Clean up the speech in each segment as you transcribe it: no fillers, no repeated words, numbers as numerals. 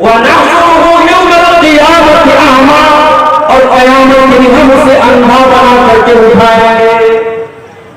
وَنَحْشُرُهُ يَوْمَ الْقِيَامَةِ أَعْمَىٰ، اور قیامت کے دن ہم اسے اندھا بنا کر کے اٹھائیں گے۔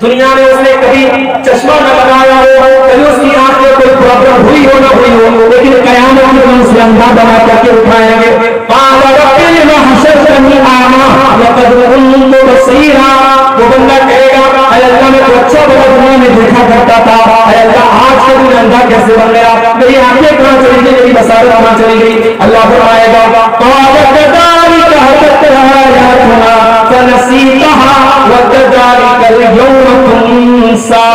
دنیا میں اس نے کبھی چشمہ نہ لگایا ہو، کبھی اس کی آنکھ میں کوئی پرابلم ہوئی ہو نہ ہوئی ہو، لیکن قیامت کے دن اسے اندھا بنا کر کے اٹھائیں گے۔ قَالَ رَبِّ لِمَ حَشَرْتَنِي أَعْمَىٰ وَقَدْ كُنتُ بَصِيرًا، وہ بندہ کہے گا اے اللہ میں تو اچھا بڑا دنیا میں دیکھا کرتا تھا، اے اللہ آج کے دن اندھا کیسے بن گیا، میری آنکھیں کہاں چلی گئی، میری بصارت کہاں چلی گئی؟ اللہ فرمائے گا قَالَ كَذَٰلِكَ أَتَتْكَ آيَاتُنَا فَنَسِيتَهَا وَكَذَٰلِكَ الْيَوْمَ تُنسَىٰ۔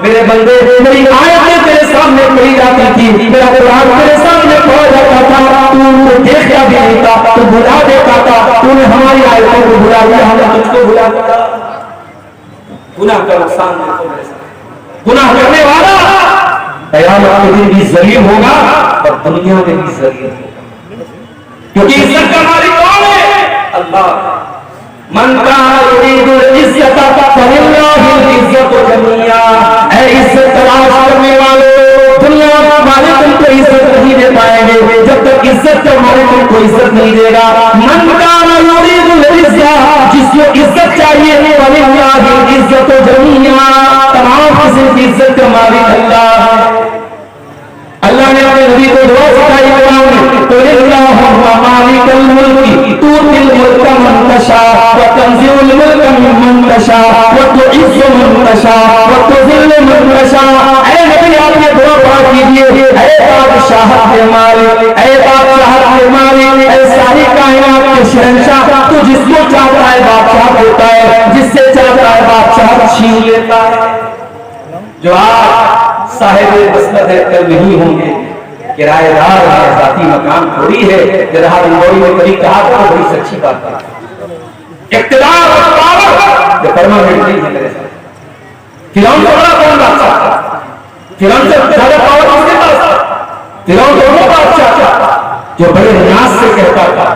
میرے بندے میری آیتیں تیرے سامنے پڑھی جاتی تھی، میرا قرآن تیرے سامنے پڑھا جاتا تھا، تو دیکھتا بھی نہیں تھا، تو بھلا دیتا تھا، تو نے ہماری آیتوں کو بھلا دیا، ہم نے تجھ کو بھلا دیا۔ گناہ کا نقصان دیکھو میرے ساتھ، گناہ کرنے والا قیامت کے دن بھی ذلیل ہوگا اور دنیا میں بھی ذلیل ہوگا، کیونکہ عزت کا مالک کون ہے؟ اللہ۔ من کان یرید العزت فللہ العزت جمیعا، اے عزت تلاش کرنے والے، دنیا والے تم کو عزت نہیں دے پائیں گے جب تک عزت کا مالک تم کو عزت نہیں دے گا۔ من کان یرید العزت، جس کو عزت چاہیے، فللہ العزت جمیعا، تمام قسم کی عزت کا مالک اللہ ہے۔ اللہ نے اپنے نبی کو دعا سکھائی قرآن، قل اللہم مالک الملک تؤتی الملک من تشاء وتنزع الملک ممن تشاء وتعز من تشاء وتذل من تشاء۔ اے نبی آپ نے دعا پڑھ کیجئے، اے بادشاہت کے مالک، اے بادشاہت کے مالک، اے ساری کائنات کے شہنشاہ، تو جس کو چاہتا ہے بادشاہ دیتا ہے، جس سے چاہتا ہے بادشاہ چھین لیتا ہے۔ جو آج صاحب مسند ہے کل نہیں ہوں گے، کرایہ دار ہے، ذاتی مکان تھوڑی ہے، جہاں انگوری میں کبھی کہا تھا بڑی سچی بات ہے۔ اقتدار اور پاور یہ پرماننٹ نہیں ہے میرے ساتھ۔ فرعون سے بڑا کون بادشاہ تھا؟ فرعون سے زیادہ پاور کس کے پاس تھا؟ فرعون تو وہ بادشاہ تھا جو بڑے نیاز سے کہتا تھا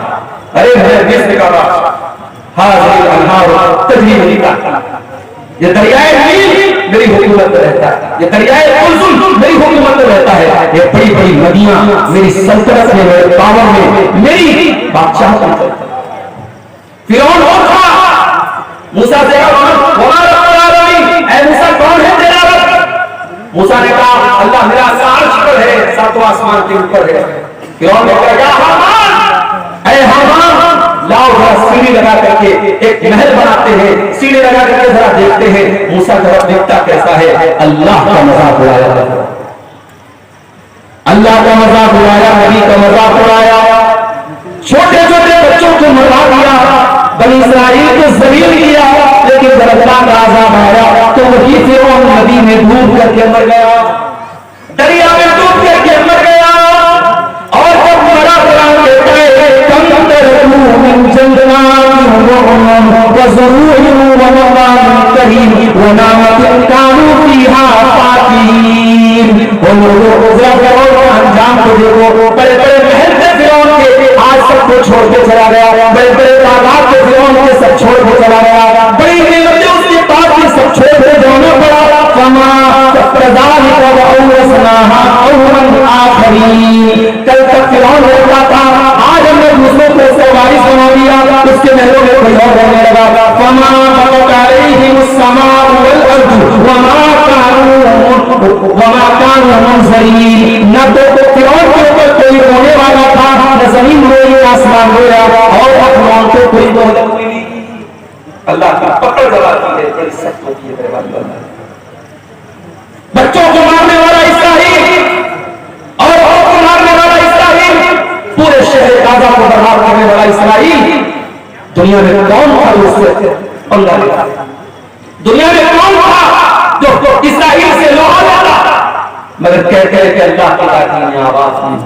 ارے میں مصر کا بادشاہ، حاضر الانہار تجری میری کا، یہ دریائے نیل میری حکومت میں رہتا ہے، یہ دریائے کلثوم میری حکومت میں رہتا ہے، یہ بڑی بڑی ندیاں میری سلطنت میں، میرے پاور میں، میری بادشاہ کی طرف۔ فرعون اور تھا، موسیٰ سے کہا وما رب العالمین، اے موسیٰ کون ہے تیرا رب؟ موسیٰ نے کہا اللہ میرا عرش پر ہے، ساتوں آسمان کے اوپر ہے۔ فرعون نے کہا یا حامان، اے حامان لاؤ ذرا سیڑھی لگا کر کے ایک محل بناتے ہیں، سیڑھی لگا کر کے ذرا دیکھتے ہیں موسیٰ جواب دیکھتا کیسا ہے۔ اللہ کا مذاق اڑایا، اللہ کا مذاق اڑایا، نبی کا مذاق اڑایا، چھوٹے چھوٹے بچوں کو مروا دیا، بنی اسرائیل کو ذلیل کیا، لیکن جب اللہ کا عذاب آیا تو وہی فرعون ندی میں ڈوب کر کے مر گیا، دریا میں ڈوب کر کے مر گیا۔ اور جب مرا قرآن کہتا ہے کم ترکوا من جنات وزروع ونخل کریم ونعمت کانوا فیہا فاکہین، وہ لوگوں کو انجام کو دیکھو، بڑے بڑے محل تھے فرعون کے، آج سب کو چھوڑ کے چلا گیا، بڑے بڑے تعداد کے فرعون کے سب چھوڑ کے چلا گیا، بڑی نعمتیں اس کے پاس کے سب چھوڑ کے جانا پڑا۔ فما كذلك وأورثناها قوما آخرين، کل تک فرعون ہوتا تھا، آج ہم نے دوسروں کو اس کا وارث بنا دیا، اس کے محلوں میں کوئی اور رہنے لگا۔ فما بقت عليهم السماء والأرض وما كانوا منظرين، نہ تو فرعون کے اوپر کوئی رونے والا تھا، نہ زمین روئی، نہ آسمان رویا، اور فرعون کو کوئی دولت ملی۔ اللہ کی پکڑ جلاتی ہے، بڑی سخت ہوتی ہے میرے بھائی۔ بچوں کو مارنے والا اسرائیل اور کو مارنے والا اسرائیل، پورے شہر غزہ کو برباد کرنے والا اسرائیل، دنیا میں کون تھا اس سے پنگا لیتا؟ دنیا میں کون تھا جو اسرائیل سے لوہا لیتا؟ مگر کہتے ہیں کہ اللہ کی ذات نے آواز نہیں۔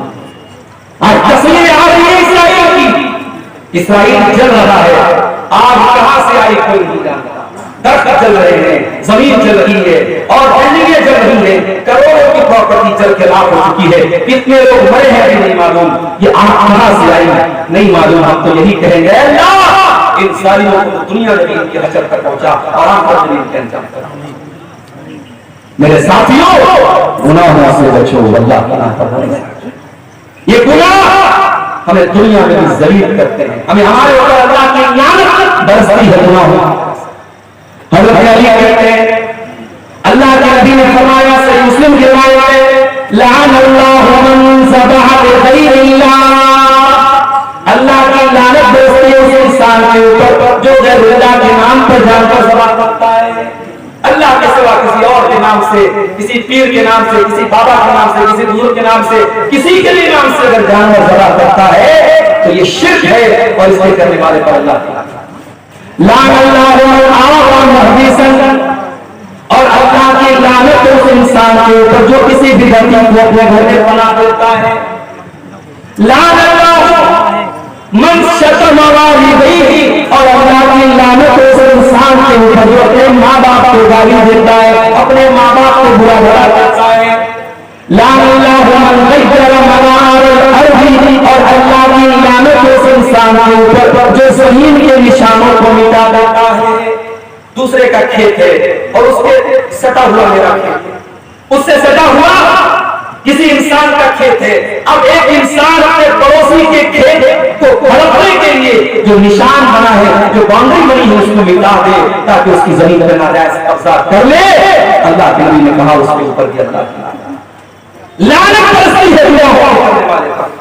آج تصویر آ رہی ہے اسرائیل کی، اسرائیل جل رہا ہے، آگ کہاں سے آئی کوئی نہیں جانتا، درخت جل رہے ہیں، زمین جل رہی ہے، اور بلڈنگیں جل رہی ہیں، کروڑوں کی پراپرٹی جل کے راکھ ہو چکی ہے، کتنے لوگ مرے ہیں بھی نہیں معلوم، یہ آگ کہاں سے آئی نہیں معلوم۔ ہم تو یہی کہیں گے اللہ ان ظالموں کو دنیا میں ان کے حشر تک پہنچا اور آخرت میں ان کے انجام کرا۔ میرے ساتھیوں گناہوں سے بچو، اللہ کی نافرمانی سے، یہ گناہ ہمیں دنیا میں بھی ذلیل کرتے ہیں، ہمیں ہمارے اوپر اللہ کی لعنت برستی ہے گناہوں۔ حضرت علی کہتے ہیں اللہ کے نبی نے فرمایا صحیح مسلم کی روایت ہے لعن اللہ من ذبح لغیر اللہ، اللہ کی لعنت برستی ہے اس انسان کے اوپر جو غیر اللہ کے نام پر جانور ذبح کرتا ہے، اللہ کے سوا کسی اور کے نام سے، کسی پیر کے نام سے، کسی بابا کے نام سے، کسی بزرگ کے نام سے، کسی کے بھی نام سے اگر جانور ذبح کرتا ہے تو یہ شرک ہے، اور اس کے کرنے والے پر اللہ کی لعن اللہ محدثا، اور اللہ کی لعنت اس انسان کے اوپر جو کسی بھی غلطی کو اپنے گھر میں بنا دیتا ہے۔ لعن اللہ من شتم والدیہ، اور اللہ کی لعنت اس انسان کے اوپر جو اپنے ماں باپ کو گالی دیتا ہے، اپنے ماں باپ کو برا بھلا کرتا ہے۔ لعن اللہ من غیر منار الارض، اور اللہ کی لعنت اس انسان کے اوپر جو زمین کے نشانوں کو مٹا دیتا ہے۔ دوسرے کا کھیت ہے اور اس کے سٹا ہوا میرا کھیت، اس سے سٹا ہوا کسی انسان کا کھیت ہے، اب ایک انسان اپنے پڑوسی کے کھیت کو ہڑپنے کے لیے جو نشان بنا ہے، جو باؤنڈری بنی ہے، اس کو مٹا دے تاکہ اس کی زمین پر ناجائز قبضہ کر لے۔ اللہ کے نبی نے کہا اس کے اوپر بھی اللہ کی لعنت برستی ہے گناہوں کرنے والے پر۔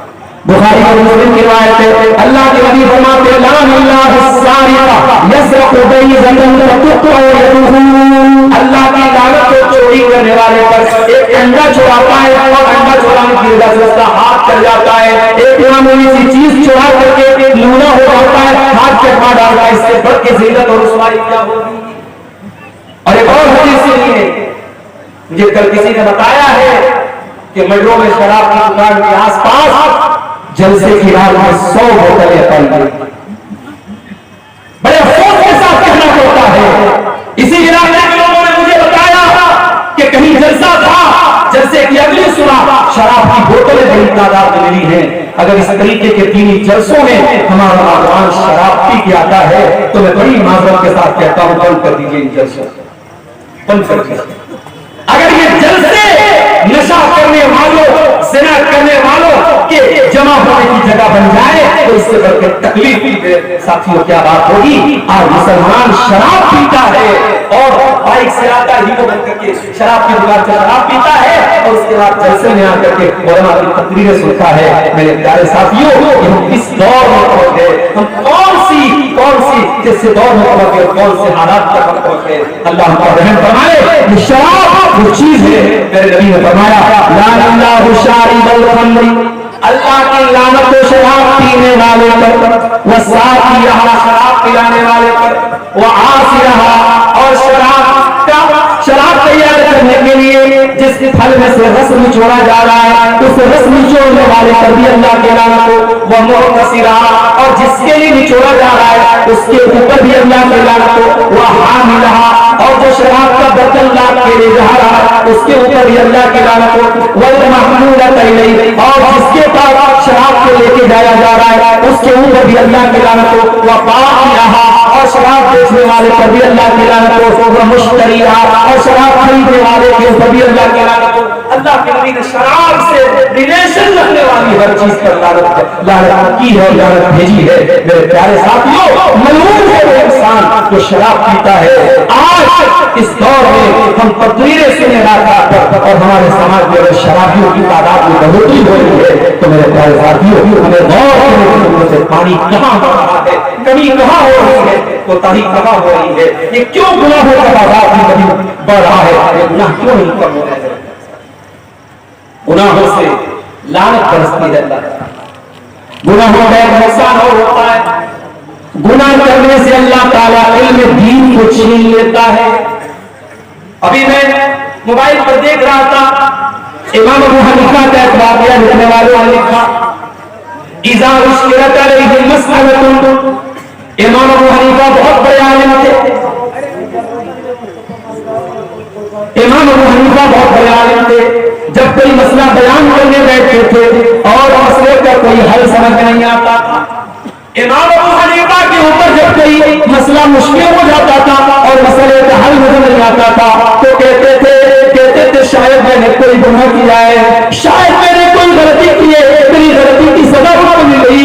بخاری اور مسلم کی روایت ہے اللہ کے نبی فرماتے ہیں لعن اللہ السارق یسرق بیضة فتقطع یدہ، اللہ کی لعنت کو چوری کرنے والے پر، ایک انڈا چراتا ہے اور انڈا چرانے کی وجہ سے اس کا ہاتھ چل جاتا ہے، ایک معمولی سی چیز چرا کر کے لونا ہو جاتا ہے، ہاتھ چٹا ڈالتا ہے، اس سے بڑھ کے ذلت اور رسوائی کیا ہوگی۔ اور ایک اور حدیث سنی ہے، مجھے کل کسی نے بتایا ہے کہ مڈروں میں شراب کی دکان کے آس پاس جلسے کی رات میں 100 بوتلیں پائی گئی۔ بڑے افسوس کے ساتھ کہنا پڑتا ہے، اسی علاقے کے لوگوں نے مجھے بتایا کہ کہیں جلسہ تھا، جلسے کی اگلی صبح شراب کی بوتلیں بڑی تعداد میں ملی ہیں۔ اگر اس طریقے کے دینی جلسوں میں ہمارا نوجوان شراب پی کے آتا ہے تو میں بڑی معذرت کے ساتھ کہتا ہوں بند کر دیجیے ان جلسوں، بند کر دیجیے۔ اگر یہ جلسے نشہ کرنے والوں، زنا کرنے والوں کے جمع ہونے کی جگہ بن جائے تو اس سے بڑھ کے تکلیف کی ساتھیوں کیا بات ہوگی۔ آج مسلمان شراب پیتا ہے اور بائک سے آتا ہی کو بند کر کے شراب کی دکان سے شراب پیتا ہے اور اس کے بعد جلسے میں آ کر کے علماء کی تقریریں سنتا ہے۔ میرے پیارے ساتھیوں، ہم کس دور میں پہنچ گئے، ہم کون سی جیسے دور میں پہنچ گئے، کون سے حالات تک پہنچ گئے۔ اللہ ہم پر رحم فرمائے۔ یہ شراب وہ چیز ہے، میرے نبی نے فرمایا لعن اللہ شارب الخمر، اللہ کی لعنت و شراب پینے والے پر، وساقیہا شراب پلانے والے پر، وعاصرہا اور شراب تیار کرنے کے لیے جس پھل میں سے رس نچوڑا جا رہا ہے اس رس نچوڑنے والے پر بھی اللہ کی لعنت ہو، ومعتصرہا اور جس کے لیے نچوڑا جا رہا ہے اس کے اوپر بھی اللہ کی لعنت ہو، وحاملہا اور جو شراب کا برتن لا کے لے جا رہا ہے اس کے اوپر بھی اللہ کی لعنت ہو، والمحمولۃ الیہ اور جس کے پاس شراب کو لے کے جایا جا رہا ہے اس کے اوپر بھی اللہ کی لعنت ہو، وبائعہا اور شراب بیچنے والے پر بھی اللہ کی لعنت ہو، ومشتریہا اور شراب خریدنے والے کے اوپر بھی اللہ کی لعنت ہو۔ اللہ کے نبی نے شراب سے ریلیشن رکھنے والی ہر چیز پر لعنت کی ہے، لعنت بھیجی ہے۔ میرے پیارے ساتھیوں، ملعون ہے وہ انسان جو شراب پیتا ہے۔ آج اس دور میں ہم تقریریں سنے پر اور ہمارے سماج میں شرابیوں کی تعداد میں بڑھوتری ہو رہی ہے تو میرے پیارے ساتھیوں ہمیں غور کرنے کی ضرورت ہے۔ پانی کہاں بڑھ رہا ہے، کمی کہاں ہو رہی ہے، کوتاہی کہاں ہو رہی ہے، یہ کیوں گناہوں کا تعداد میں کبھی بڑھ رہا ہے، یہ گناہ کیوں نہیں کم ہو رہے ہیں؟ گناہوں سے لعنت برستی ہے، گناہوں کا ایک نقصان اور ہوتا ہے، گناہ کرنے سے اللہ تعالیٰ علم دین کو چھین لیتا ہے۔ ابھی میں موبائل پر دیکھ رہا تھا امام ابو حنیفہ کا ایک واقعہ لکھنے والوں نے لکھا اذا اشکلت علیہ مسئلۃ، امام ابو حنیفہ بہت بڑے عالم تھے، امام ابو حنیفہ بہت بڑے عالم تھے، جب کوئی مسئلہ بیان کرنے بیٹھتے تھے اور مسئلے کا کوئی حل سمجھ نہیں آتا تھا، امام ابو حنیفہ کے اوپر جب کوئی مسئلہ مشکل ہو جاتا تھا اور مسئلے کا حل نظر نہیں آتا تھا تو کہتے تھے شاید میں نے کوئی گناہ کیا ہے، شاید میں نے کوئی غلطی کی ہے، میری غلطی کی سزا مجھے مل رہی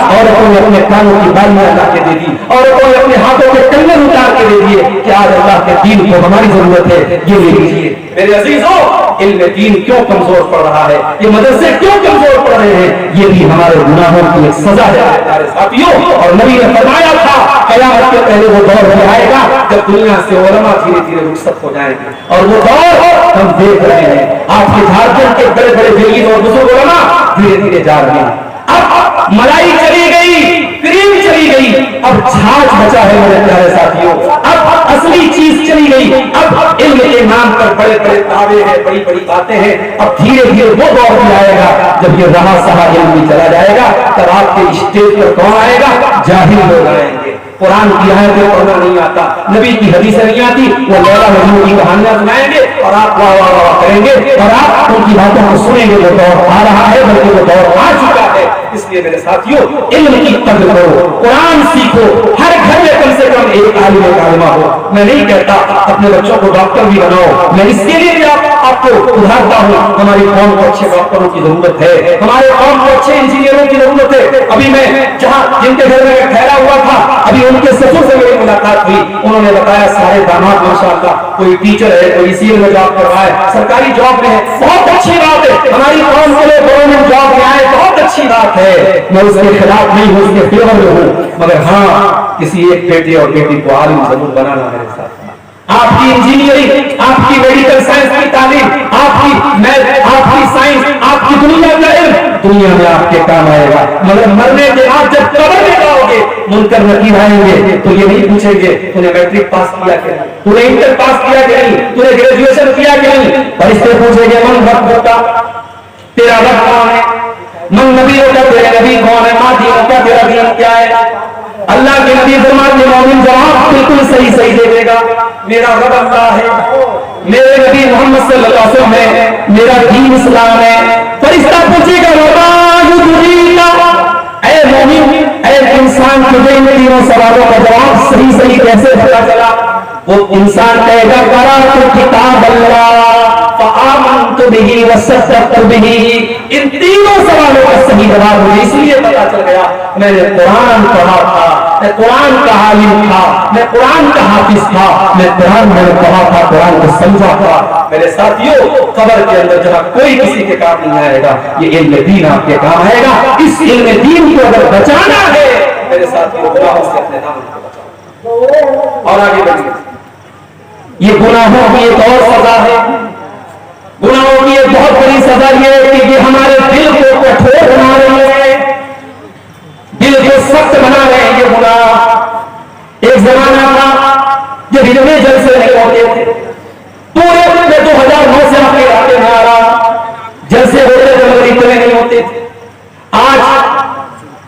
عورتوں نے اپنے کانوں کی بالیاں لا کے دے دی، عورتوں نے اپنے ہاتھوں کے کنگن اتار کے دے دیے کہ آج اللہ کے دین کو ہماری ضرورت ہے، یہ لے لیجیے۔ میرے عزیزوں، علم دین کیوں کمزور پڑ رہا ہے، یہ مدرسے کیوں کمزور پڑ رہے ہیں؟ یہ بھی ہمارے گناہوں کی ایک سزا ہے پیارے ساتھیوں۔ اور نبی نے فرمایا تھا قیامت کے پہلے وہ دور بھی آئے گا جب دنیا سے علماء دھیرے دھیرے رخصت ہو جائیں گے، اور وہ دور ہم دیکھ رہے ہیں۔ آپ کے جھارکھنڈ کے بڑے بڑے جلیل اور بزرگ علماء دھیرے دھیرے جا رہے ہیں۔ اب ملائی چلی گئی، کریم چلی گئی، اب چھاچ بچا ہے میرے پیارے ساتھیوں، اب اصلی چیز چلی گئی۔ اب علم کے نام پر بڑے بڑے دعوے ہیں، بڑی بڑی باتیں ہیں۔ اب دھیرے دھیرے وہ دور بھی آئے گا جب یہ رہا سہا علم بھی چلا جائے گا، تب آپ کے اسٹیج پر کون آئے گا؟ جاہل لوگ آئیں گے۔ قرآن کی آیتیں پڑھنا نہیں آتا، نبی کی حدیثیں نہیں آتی، وہ لیلا مجنون کی کہانیاں سنائیں گے اور آپ واہ واہ واہ کریں گے اور آپ ان کی باتوں کو سنیں گے۔ وہ دور آ رہا ہے، بلکہ وہ دور آ چکا ہے۔ اس لیے میرے ساتھیوں، علم کی قدر کرو، قرآن سیکھو، ہر گھر میں کم سے کم ایک عالم ایک عالمہ ہو۔ میں نہیں کہتا اپنے بچوں کو ڈاکٹر بھی بناؤ، میں اس کے لیے بھی آپ کو ابھارتا ہوں۔ ہماری قوم کو اچھے ڈاکٹروں کی ضرورت ہے، ہمارے قوم کو اچھے انجینئروں کی ضرورت ہے۔ ابھی میں جن کے گھر میں ٹھہرا ہوا تھا، ابھی ان کے سسر سے میری ملاقات ہوئی، انہوں نے بتایا سارے داماد ماشاءاللہ، کوئی ٹیچر ہے، کوئی سی میں جاب کر رہا ہے، سرکاری جاب میں ہے، بہت اچھی بات ہے۔ ہماری قوم کے لیے گورنمنٹ جاب میں آئے، بہت اچھی بات ہے، میں اس کے خلاف نہیں ہوں، اس کے فیور میں ہوں، مگر ہاں کسی ایک بیٹے اور بیٹی کو عالم ضرور بنانا میرے ساتھ۔ آپ کی انجینئرنگ، آپ کی میڈیکل سائنس کی تعلیم، آپ کی میتھ، آپ کی سائنس، آپ کی دنیا کا علم دنیا میں آپ کے کام آئے گا، مگر مرنے کے بعد جب قبر میں جاؤ گے منکر نکیر آئیں گے تو یہ نہیں پوچھیں گے تو نے میٹرک پاس کیا کہ نہیں، تو نے انٹر پاس کیا کہ نہیں، تو نے گریجویشن کیا کہ نہیں، فرشتے پوچھیں گے من رب کا، تیرا رب کون ہے، من نبی کا، تیرے نبی کون ہے، ماں دین کا، تیرا دین کیا ہے۔ اللہ کے نبی فرماتے مومن جواب بالکل صحیح دے دے گا، میرا رب اللہ ہے، میرے نبی محمد صلی اللہ علیہ وسلم ہے، میرا دین اسلام ہے۔ فرشتہ پوچھے گا اے مومن، اے انسان، تجھے ان تینوں سوالوں کا جواب صحیح کیسے پتا چلا؟ وہ انسان کہے گا قرأت کتاب اللہ فآمنت بہ وصدقت بہ۔ ان تینوں سوالوں کا صحیح جواب مجھے اس لیے پتا چل گیا، میں نے قرآن پڑھا تھا، میں قرآن کا عالم تھا، میں قرآن کا حافظ تھا، میں قرآن میں نے پڑھا تھا، قرآن کو سمجھا تھا۔ میرے ساتھیوں، قبر کے اندر جہاں کوئی کسی کے کام نہیں آئے گا، یہ علم دین آپ کے کام آئے گا۔ اس علم دین کو اگر بچانا ہے میرے ساتھیوں، گناہوں سے اپنے نام کو بچاؤ اور آگے بڑھیے۔ یہ گناہوں کی ایک اور سزا ہے، گناہوں کی ایک بہت بڑی سزا یہ ہے کہ یہ ہمارے دل کو کٹھور بنا رہے ہیں، دل کو سخت بنا رہے ہیں۔ یہ گناہ ایک زمانہ تھا جب اتنے جلسے نہیں ہوتے تھے، پورے 2009 سے آپ کے علاقے میں آ رہا جلسے ہوتے تھے مگر اتنے نہیں ہوتے تھے۔ آج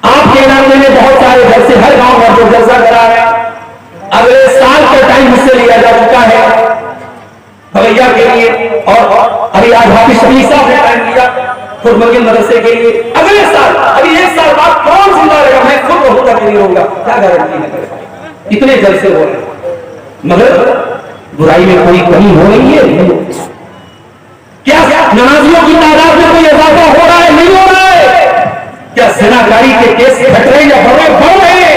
آپ کے علاقے میں بہت سارے جلسے، ہر گاؤں میں جو جلسہ کرا ہے، اگلے سال کا ٹائم مجھ سے لیا جا چکا ہے بھیا کے لیے، اور ابھی آج حافظ شفیع صاحب نے ٹائم لیا خود مکین مدرسے کے لیے۔ اگلے سال، ابھی ایک سال بعد کون زندہ رہے گا؟ میں خود رہوں گا کہ نہیں رہوں گا، کیا گارنٹی ہے؟ اتنے جلسے ہو رہے ہیں مگر برائی میں کوئی کمی ہو رہی ہے؟ کیا نمازیوں کی تعداد میں کوئی اضافہ ہو رہا ہے؟ نہیں ہو رہا ہے۔ کیا زناکاری کے کیس گھٹ رہے یا بڑھ رہے ہیں؟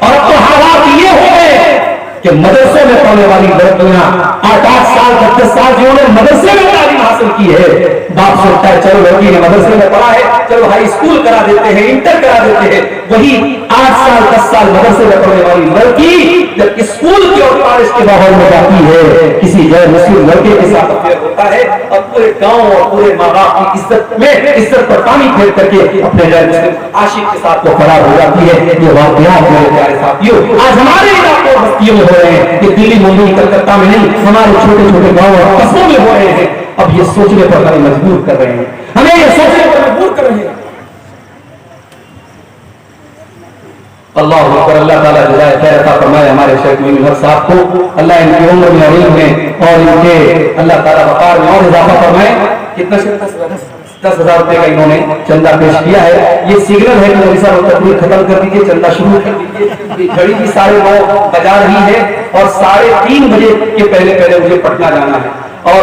اور اب تو حالات یہ ہو گئے کہ مدرسوں میں پڑھنے والی لڑکیاں 8-8 سال 10 سال جنہوں نے مدرسے میں تعلیم حاصل کی ہے، باپ سوچتا ہے چلو لڑکی نے مدرسے میں پڑھا ہے، چلو ہائی اسکول کرا دیتے ہیں، انٹر کرا دیتے ہیں۔ وہی 8 سال 10 سال مدرسے میں پڑھنے والی لڑکی جب اسکول کی اور کالج کے ماحول میں جاتی ہے، کسی غیر مسلم لڑکے کے ساتھ افیئر ہوتا ہے اور پورے گاؤں اور پورے ماں باپ کی عزت پر پانی پھیر کر کے اپنے غیر مسلم عاشق کے ساتھ وہ فرار ہو جاتی ہے۔ یہ واقعات میرے پیارے ساتھیوں آج ہمارے علاقوں اور بستیوں میں ہو رہے ہیں، کہ دلی ممبئی کلکتہ میں نہیں، ہمارے چھوٹے چھوٹے گاؤں اور قصبوں میں ہو رہے ہیں۔ اب یہ سوچنے پر ہمیں مجبور کر رہے ہیں، ہمیں یہ سوچنے پر مجبور کر رہے ہیں۔ اللہ اکبر، اللہ تعالیٰ جزائے خیر عطا فرمائے ہمارے شیخ معین الحق صاحب کو، اللہ ان کی عمر میں علم میں اور ان کے اللہ تعالیٰ وقار میں اور اضافہ فرمائے۔ کتنا 10,000 روپے کا انہوں نے چندہ پیش کیا ہے۔ یہ سگنل ہے کہ صاحب تقریر ختم کر دیجیے، چندہ شروع کر دیجیے۔ گھڑی بھی 9:30 بجا رہی ہے اور 3:30 بجے کے پہلے مجھے پٹنہ جانا ہے۔ اور